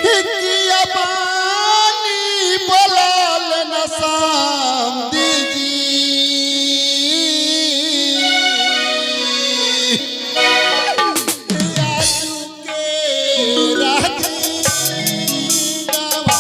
किया पानी बोलाल नसाम दीजी आजू के राखी गावा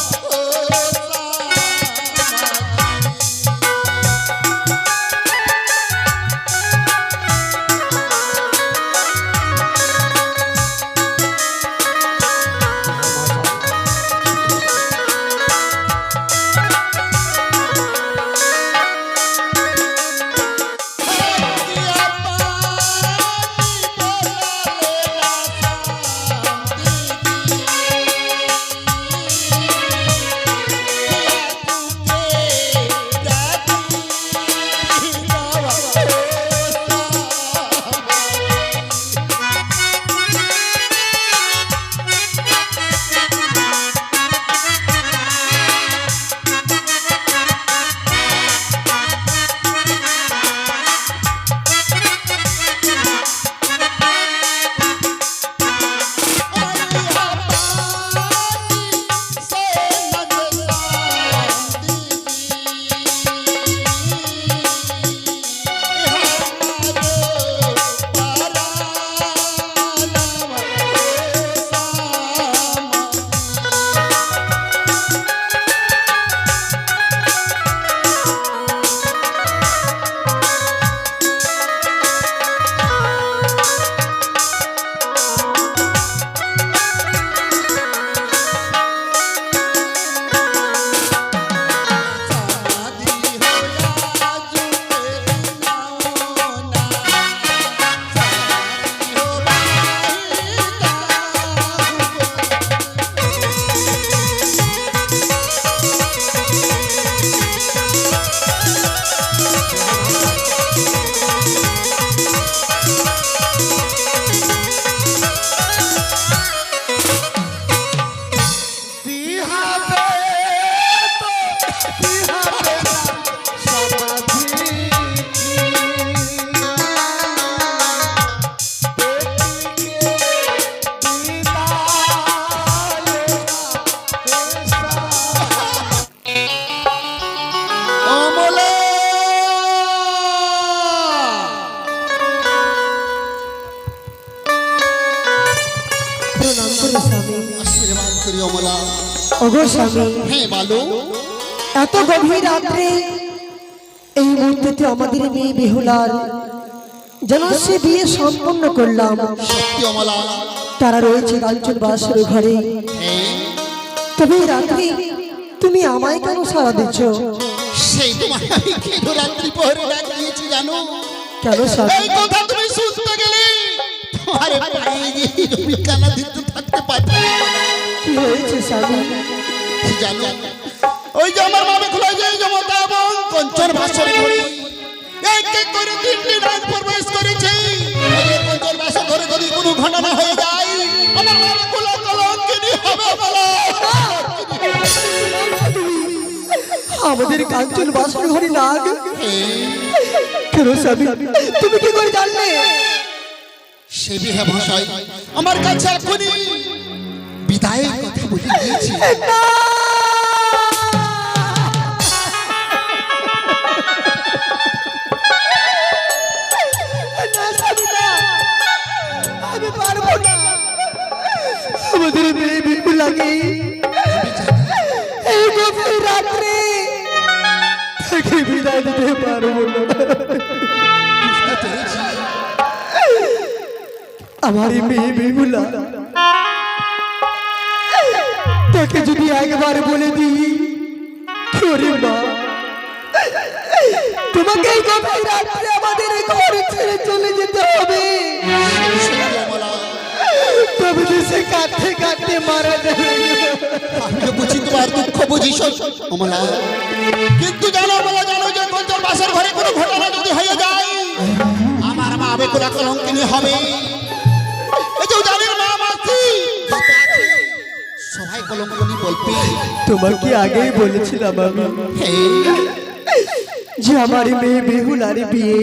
ओ এত গভীর রাত্রে এই মুহূর্তে আমাদের মেয়ে বেহুলার যেন সে বিয়ে সম্পন্ন করলাম। তারা রয়েছে কাঞ্চন বাসর ঘরে, তবে রাত্রি তুমি আমায় কেন সারা দিচ্ছ? সেই তোমায় আমি কেন রাত্রি পহরে ডাক দিয়েছি জানো? কেন সারা? এই কথা তুমি শুনতে গেলে আরে পায়ে গিয়ে তুমি কানা দিতে থাকতে পারবে। কি হয়েছে স্বামী? জানো ওই যে আমার মা বেহুলা যে জমতা এবং কাঞ্চন বাসর ঘরে এক এক করে তিনটি রাত প্রবেশ করেছে। এই কাঞ্চন বাসর ঘরে যদি কোনো ঘটনা হয়ে যায় আমার মা বেহুলা কলঙ্কিনী হবে বলো। আমাদের কাঞ্চন বাসর ঘরে নাগ? কেন স্বামী তুমি কি করে জানলে? সে বিহে ভাষায় আমার কাছে এখনই বিদায় কথা বলে দিয়েছি। আমি পারবো না, আমাদের মেয়ে বেহুলাকে এই গভীর রাত্রে তাকে বিদায় দিতে পারবো না। আমার মেয়ে বেহুলা তাকে যদি একবার বলে দিই ওরে মা তোমাকে এই গভীর রাত্রে আমাদের ঘর ছেড়ে চলে যেতে হবে, তবে সে কাঁদতে কাঁদতে মারা যাবে। আমি বুঝি তোমার দুঃখ বুঝি অমলা, কিন্তু জানো অমলা জানো যে কাঞ্চন বাসর ঘরে কোনো ঘটনা যদি হয়ে যায় আমার মা বেহুলা কলঙ্কিনী হবে। এই যে জানেন মা মাসি সবাই কলঙ্কিনী বলবে। তোমাকে আগেই বলেছিলাম আমি যে আমার মেয়ে বেহুলার বিয়ে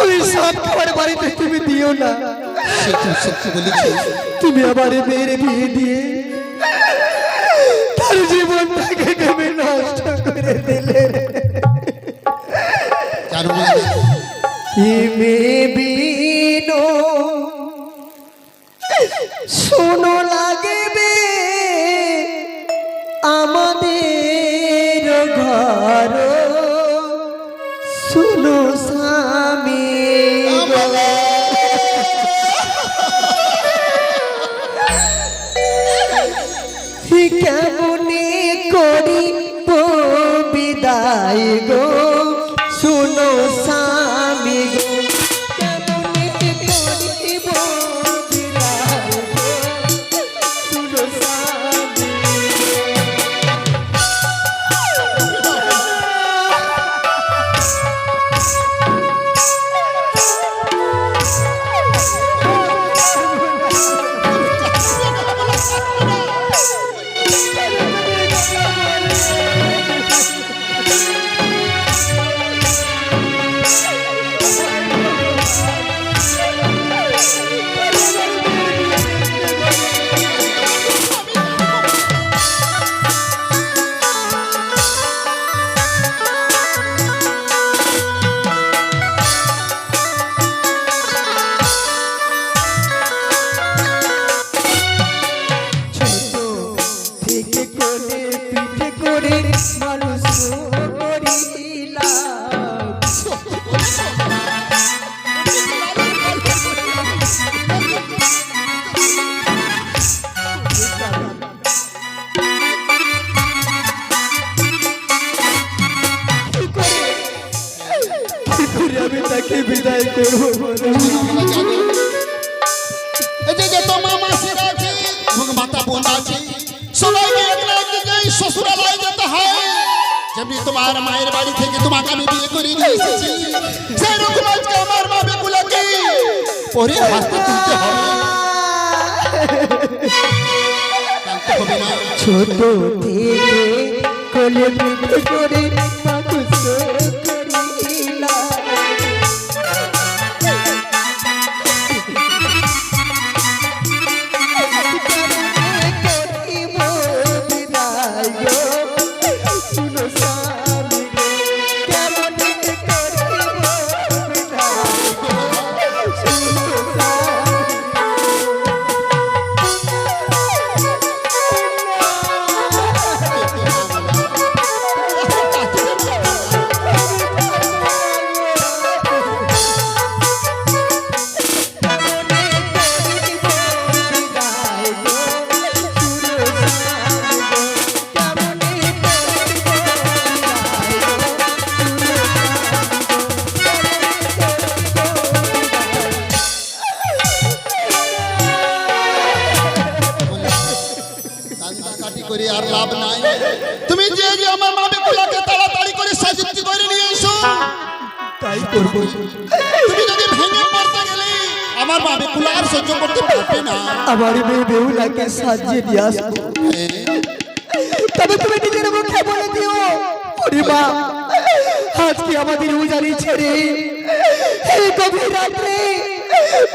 ওই সাত খাবার বাড়িতে তুমি দিও না, সে তুমি সত্যি বলেছি। তুমি আবার মেয়ের বিয়ে দিয়ে তার জীবনটাকে তুমি নষ্ট করে দিলে। জানো না, মেয়ে বিনো শোনো লাগবে আমাদের ঘর, শোনো স্বামী কেমনে করি বিদায় গো, শুনো স্বামী গো কেমনে করিব বিদায় গো, শুনো স্বামী। আমি তাকে বিদায় করবো। এই যে যত মামা সেরা আছে এবং মাতা বোন আছে, সবাইকে একলা একদিকে শ্বশুরালয়ে যেতে হয়। যেমনি তোমার মায়ের বাড়ি থেকে তোমাকে আমি বিয়ে করে নিয়ে এসেছি, সেই রকম আজকে আমার মা বেকুলাকে পরে হাসতে তুলতে হবে। জানতে হবে না ছোট থেকে কোলে পিঠে করে মানুষ করিলা, করে আর লাভ নাই। তুমি যে যে আমার মা বেকুলাকে তাড়াতাড়ি করে সাজিত্রী করে নিয়ে এসো, তাই করবো। তুমি যদি ভেঙে পড়তে গেলে আমার মা বেকুলা আর সহ্য করতে পারবে না। আমার মেয়ে বেহুলাকে সাজিয়ে দিয়ে আসবো, তবে তুমি নিজের মুখে বলে দিও, ওরে মা আজকে আমাদের উজানি ছেড়ে এই গভীর রাত্রে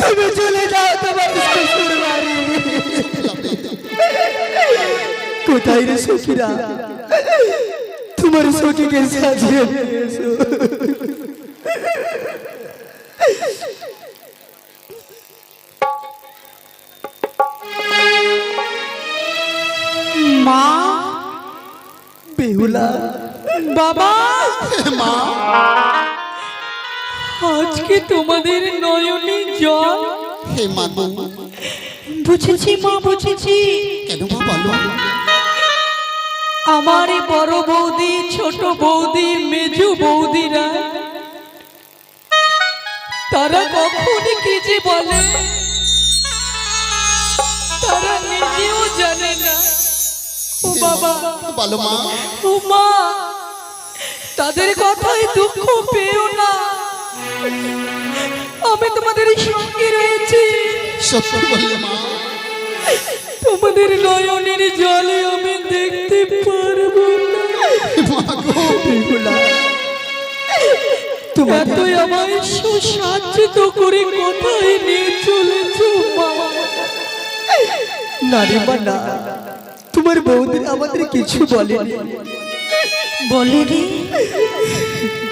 তুমি চলে যাও তোমার শ্বশুর বাড়ি। কোথায় রে সখীরা, তোমার সখীকে সাজিয়ে নিয়ে এসো। মা, বেহুলা, বাবা, মা আজকে তোমাদের নয়নে জল। হে মা গো, বুঝেছি মা, বুঝেছি। কেন মা বলো? আমার এই বড় বৌদি, ছোট বৌদি, মেজু বৌদিরা তারা কখনই কি যে বলে তারা নিজেও জানে না। ও বাবা, বলো মা। ও মা, তাদের কথায় দুঃখ পেও না, আমি তোমাদের সঙ্গে রয়েছি। সত্যি বললে মা, তোমাদের নয়নের জলে আমি দেখতে পারবো না। মা গো, বেহুলা এতই আমায় সুসাজ্জিত করে কোথায় নিয়ে চলেছ মা? না রে মা না, তোমার বৌদি আমাদের কিছু বলেনি। বলেনি?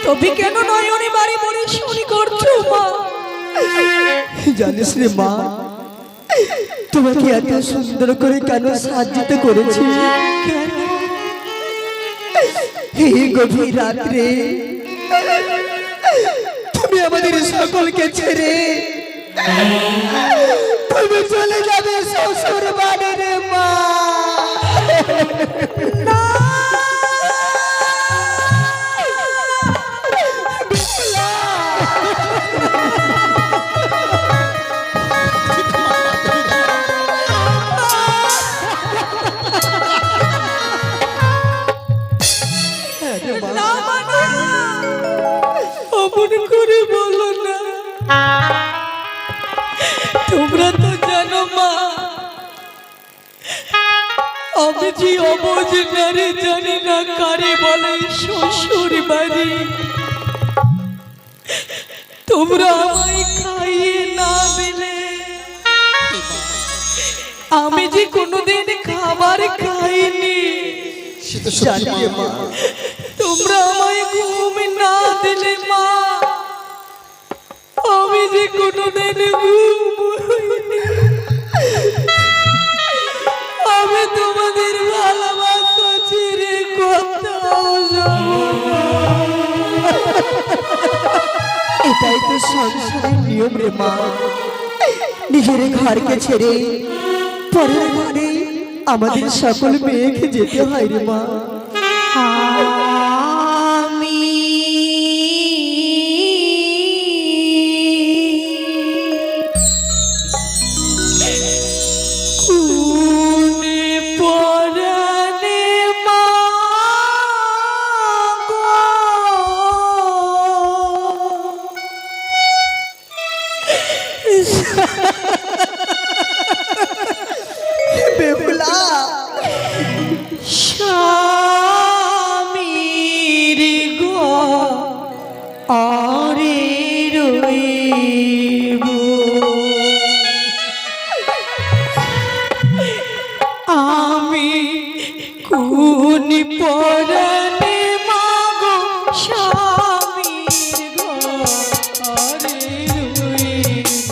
তবে কেন নয়নে বাড়ি মরে শুনি করছো মা? জানিস রে মা, তোমাকে এত সুন্দর করে কেন সাজ্জিত করেছি? এই গভীর রাত্রে তুমি আমাদের সকলকে ছেড়ে তুমি চলে যাবে শ্বশুর বাড়ি রে মা। না মা, না। অমন করে বলো না। তোমরা তো জানো মা, আমি যে অবুঝ নারী, জানি না কারে বলে শ্বশুর বাড়ি। তোমরা আমায় খাইয়ে না দিলে আমি যে কোনোদিন খাবার খাইনি। সে তো সত্যি মা। তোমরা আমায় ঘুম না দিলে মা, আমি যে কোনোদিন ঘুম হইনি। আমি তোমাদের ভালোবাসা ছেড়ে কোথাও যাব না। এটাই তো সংসারের নিয়ম রে মা। নিজের ঘরকে ছেড়ে পরের ঘরে আমাদের সকল মেয়েকে যেতে হয় রে মা। আমি কোনে পরাণে মা বেহুলা, স্বামীর ঘরে রইব আমি কোন পরাণে মাগো, স্বামীর ঘরে রইব।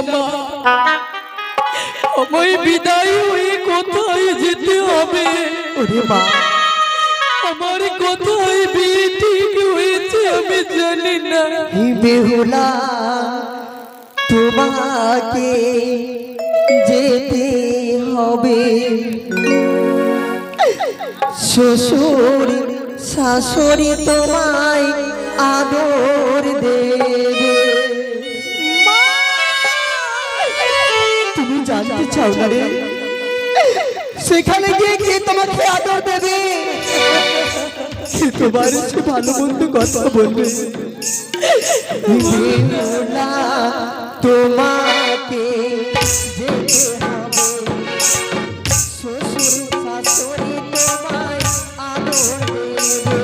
মা, আমায় বিদায় হয়ে কোথায় যেতে হবে? ওরে মা, আমার কোথায় বিয়ে ঠিক হয়েছে আমি জানি না। বেহুলা তোমাকে যেতে হবে, শ্বশুর শাশুড়ি তোমায় আদর দেবে। তুমি জানতে চাও না রে, সেখানে গিয়ে কে তোমাকে আদর দেবে? কে তোমার সে ভালো মন্দ কথা বলবে? বেহুলা তোমাকে যেতে হবে, শ্বশুর শাশুড়ি তোমায় আদর দেবে।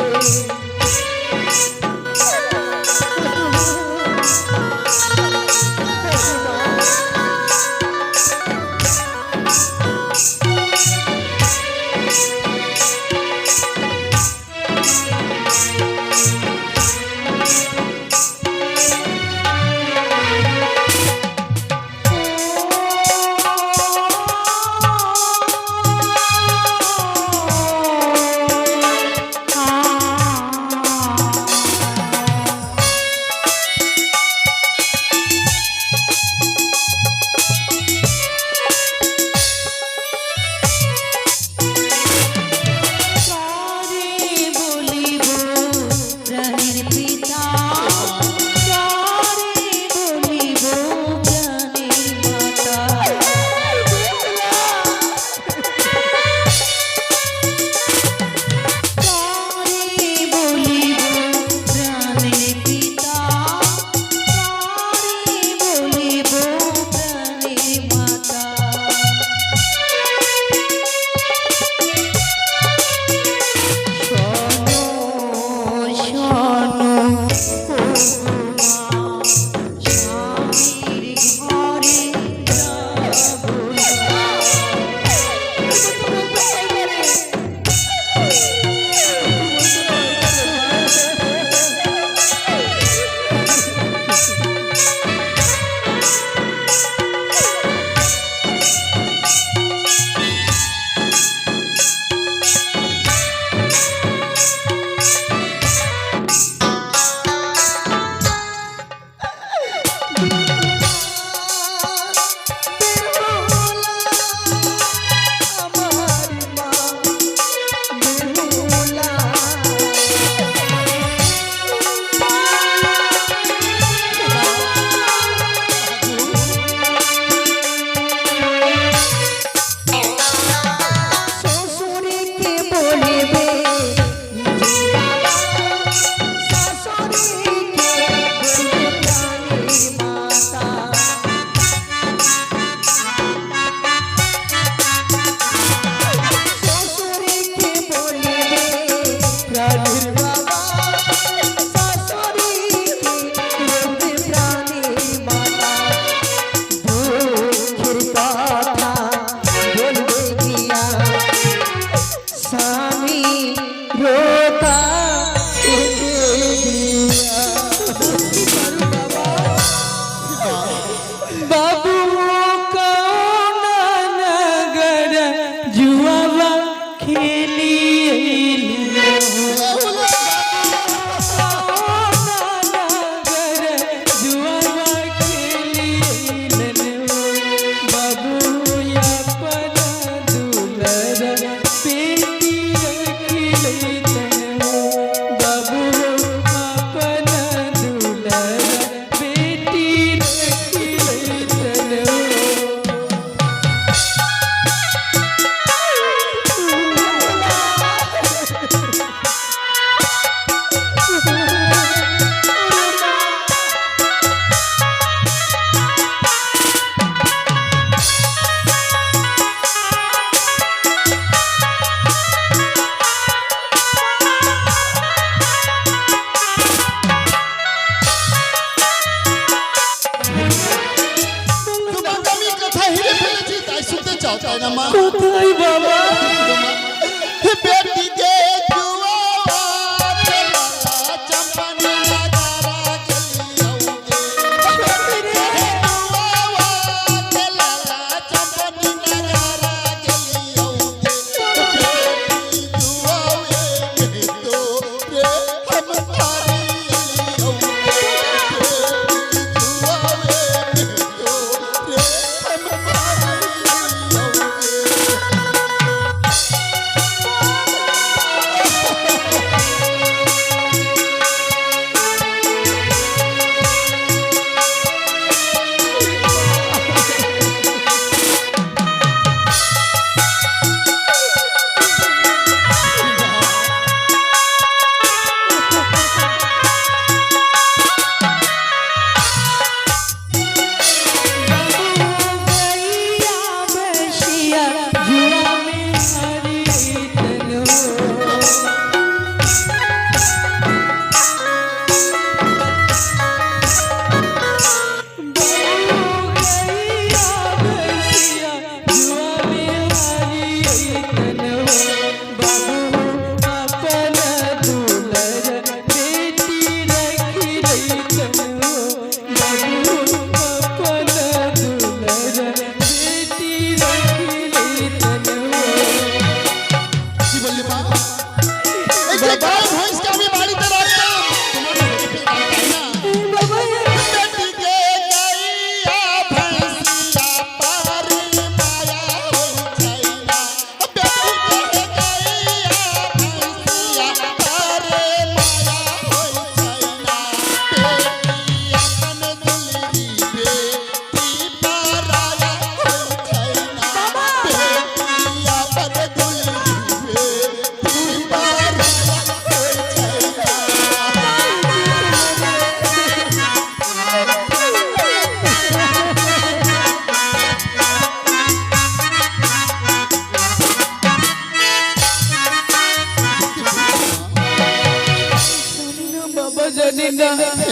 জানি না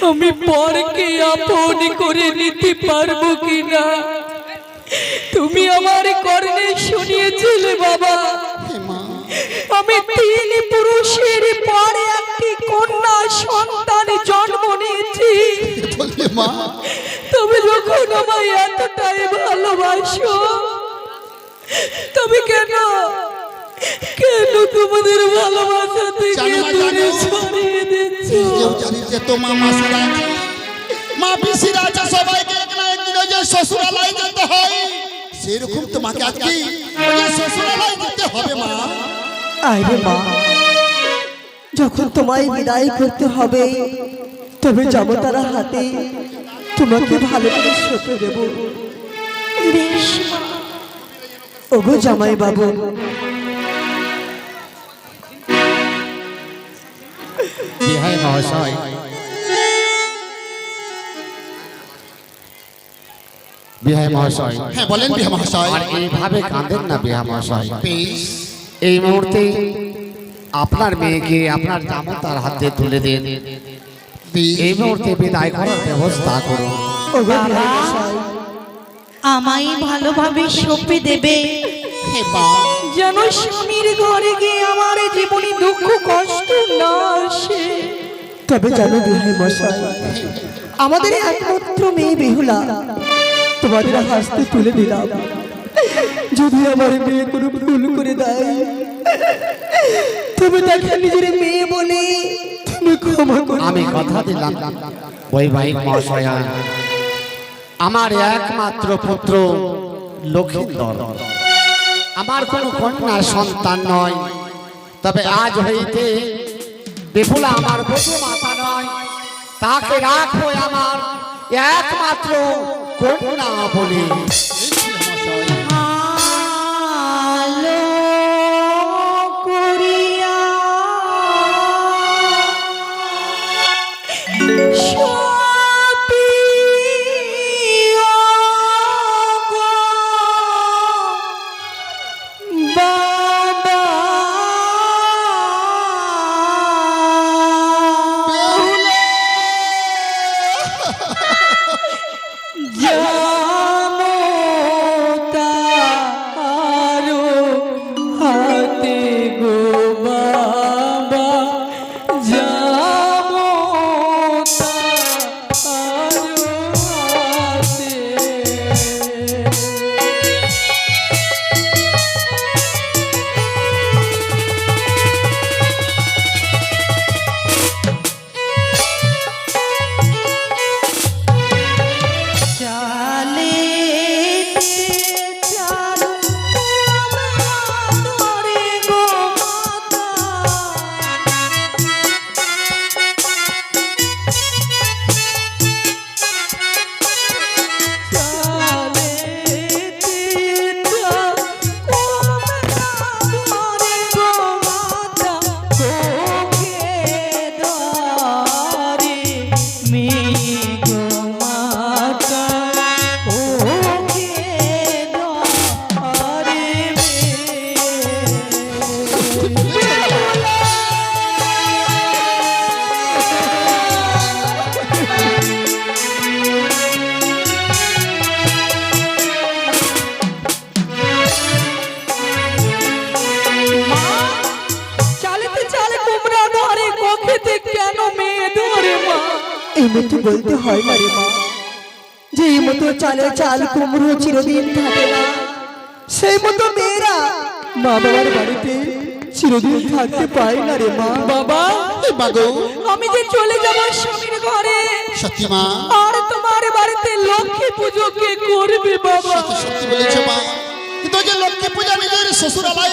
আমি পরকে আপন করে নিতে পারবো কিনা। তুমি আমার কর্ণে শুনিয়েছিলে বাবা, আমি 3 পুরুষের পরে একটি কন্যা সন্তান জন্ম নিয়েছি। তুমি যখন আমায় এতটাই ভালোবাসো, তবে কেন কেন তোমাদের ভালোবাসা থেকে দূরে সরিয়ে দিচ্ছ? জানিস যে তো মা মাসিরা আছে, মা পিসিরা আছে, সবাইকে এক না একদিন ওই যে শ্বশুরালয় যেতে হয়, সেরকম তোমাকে আজকে ওই যে শ্বশুরালয় যেতে হবে মা। আরে মা, যখন তোমায় বিদায় করতে হবে তবে যাবো তারা হাতে, তোমাকে ভালো করে সঁপে দেব। বেশ মা। ওগো জামাই বাবু, বিহাই মহাশয়, বিহাই মহাশয়, হ্যাঁ বলেন বিহা মহাশয়। আর এইভাবে কাঁদেন না বিহা মহাশয়। বেশ, এই মুহূর্তে আপনার মেয়েকে আপনার জামাতার হাতে তুলে দিন। এই মুহূর্তে বিদায় করার ব্যবস্থা করুন। ওগো বিহাই মশাই, আমায় ভালোভাবে সঁপে দেবে, হে মা, যেন স্বামীর ঘরে গিয়ে আমার জীবনে দুঃখ কষ্ট না আসে। তবে জানো বিহাই মশাই, আমাদের একমাত্র মেয়ে বেহুলা তোমাদের হাসতে তুলে দিলাম। যদি আমার মেয়ে কোনো ভুল করে দেয় তবে তাকে নিজের মেয়ে বলে তুমি ক্ষমা করো। আমি কথা দিলাম বৈবাহিক মহাশয়, আমার একমাত্র পুত্র লক্ষিন্দর আমার কোনো কন্যা সন্তান নয়, তবে আজ হইতে বেহুলা আমার বধূ মাতা নয়, তাকে রাখবো আমার একমাত্র কন্যা বলে। আলো করিয়া সপিয়া গো বাবা, জামতারো হাতে গো বাবা, জামতারো হাতে। চালে চাল ধরে গো মাতা, চালে চাল ধরে গো মাতা, কোকে ধরে মেয়ে গো মাতা, কোকে ধরে চালেতে চালে কুমড়া ধরে, কোকেতে কেন মেয়ে ধরে মা? এই মতো বলতে হয় না রে মা, যে এই মতো চালে চাল কুমড়ো চিরদিন থাকে না, সেই মতো মেয়েরা মা বাবার বাড়িতে চিরদিন থাকতে পায় না রে মা। বাবা, হে মা গো, আমি যে চলে যাব স্বামীর ঘরে, সত্যি মা, আর তোমার বাড়িতে লক্ষ্মী পুজো কে করবে বাবা? সত্যি বলেছ মা, কিন্তু ওই যে লক্ষ্মী পূজা নিজের শ্বশুরালয়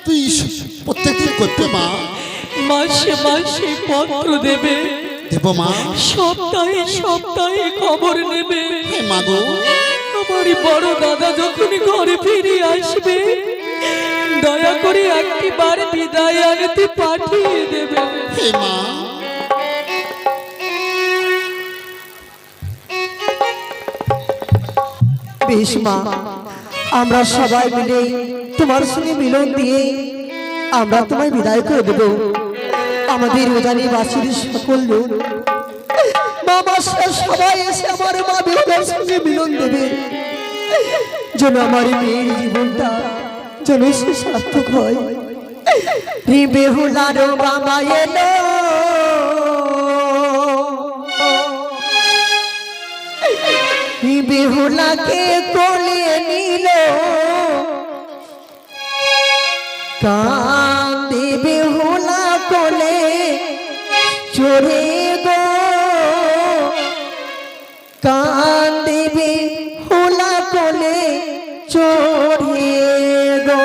তুই প্রত্যেকদিন করতে মা। মাসে মাসে পত্র দেবে, দেব মা। সপ্তাহে সপ্তাহে খবর নেবে। হে মা গো, আমার বড় দাদা যখন ঘরে ফিরে আসবে, দয়া করে একবার বিদায় আনতে পাঠিয়ে দেবে। হে মা, বেশ মা, আমরা সবাই মিলে তোমার সঙ্গে মিলন দিয়ে আমরা তোমায় বিদায় করে দেব। আমাদের উদানীবাসীর সকল লোক বাবা সবাই এসে আমার মা বেহুলার সঙ্গে মিলন দেবে, যেন আমার মেয়ের জীবনটা যেন সে সার্থক হয়। বেহুলার বাবা এলো, বেহুলাকে কোলে নিল, কাঁদে বেহুলা কোলে চড়ে গো, কাঁদে বেহুলা কোলে চড়ে গো।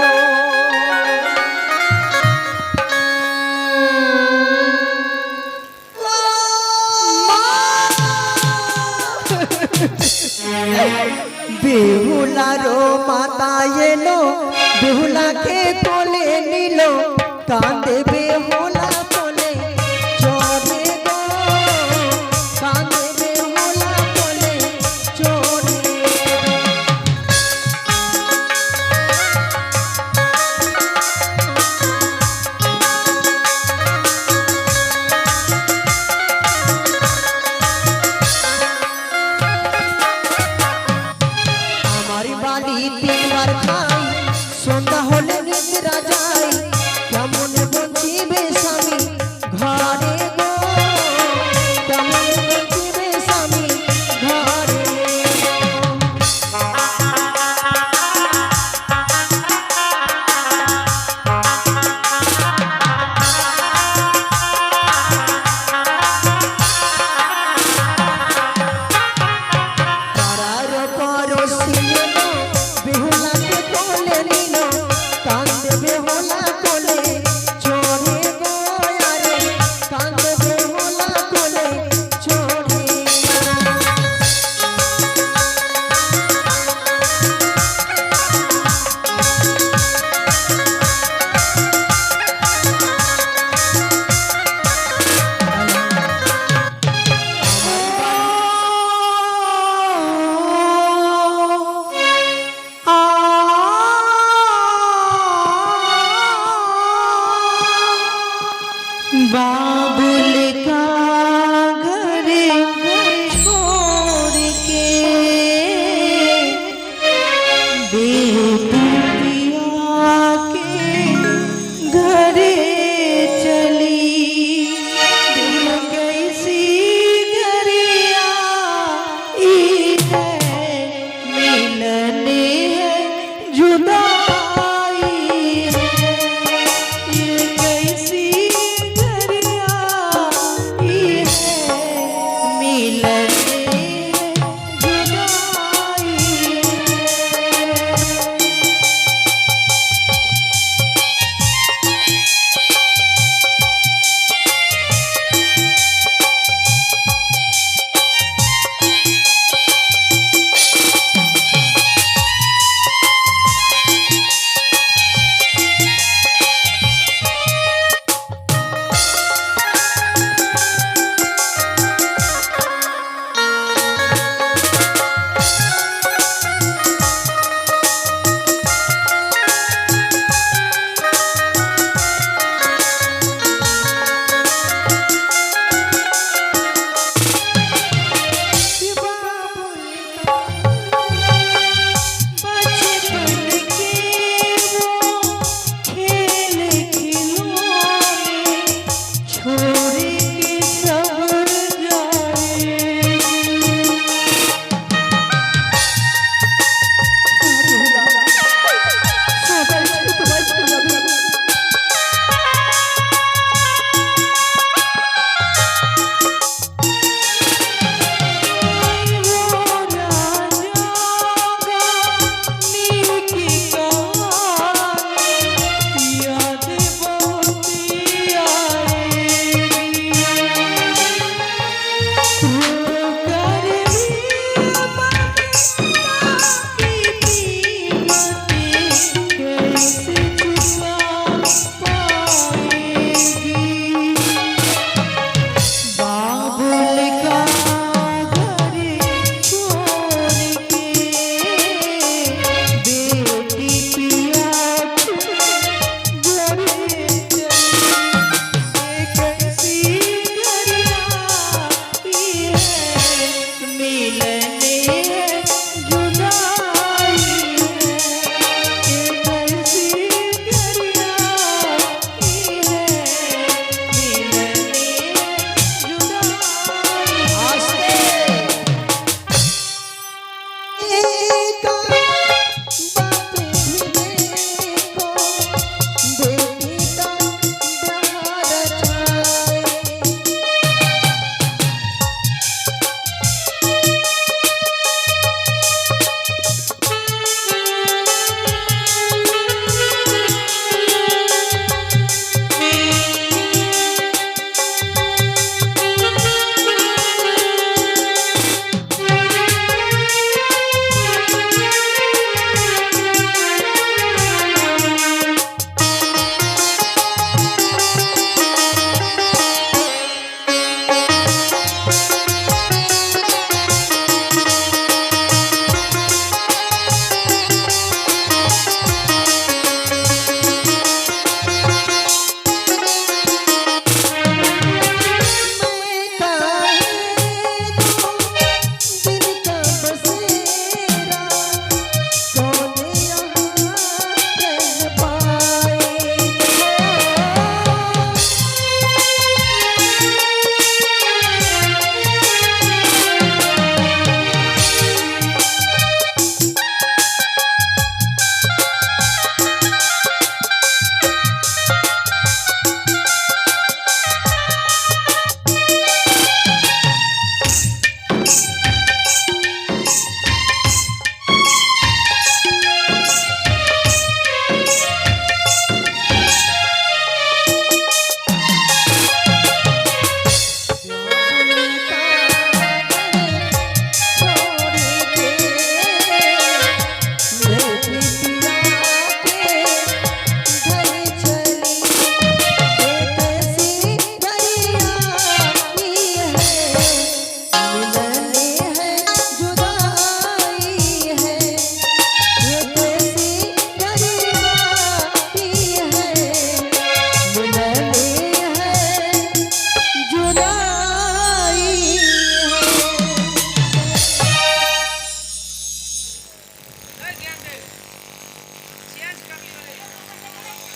বেহুলারও মাতা এলো, বেহুলাকে কোলে নিল, কাঁদে বেহুলা কোলে চড়ে গো, কাঁদে বেহুলা কোলে চড়ে গো। আমার বাড়ি তিনবার খাই, সন্ধ্যা হলে নিদ্রা যায়, কেমন বঞ্চিবে স্বামী ঘরে গো, কেমন বঞ্চিবে স্বামী ঘরে গো। তারার পরশি এলো, বেহুলাকে কোলে নিল, কাঁদে বেহুলা কোলে চড়ে গো, আরে কাঁদে বেহুলা কোলে চড়ে গো।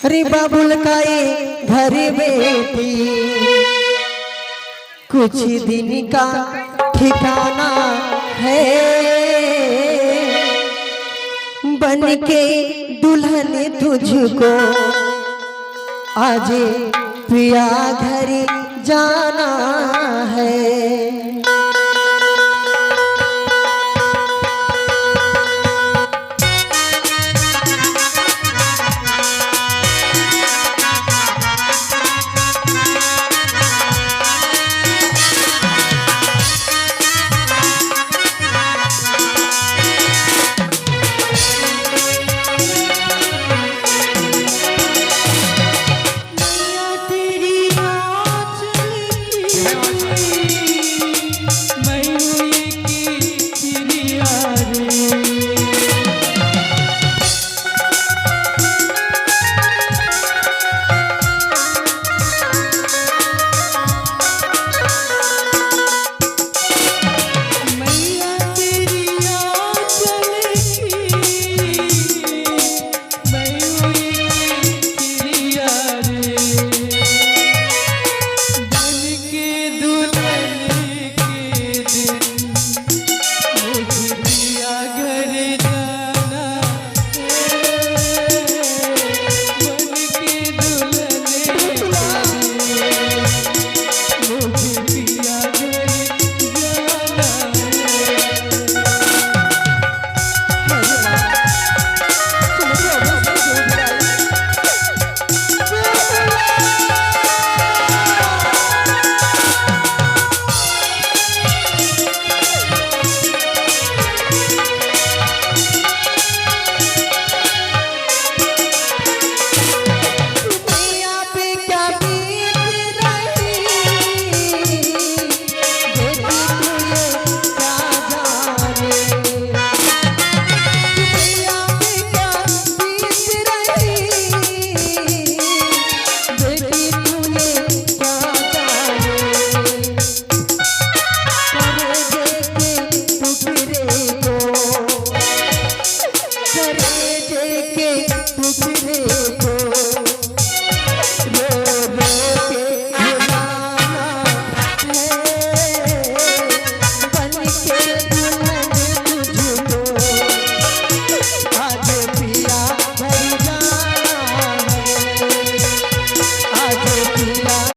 अरे बाबुल का ये घर बेटी कुछ दिन का ठिकाना है, बन के दुल्हन तुझको आज पिया घर जाना है।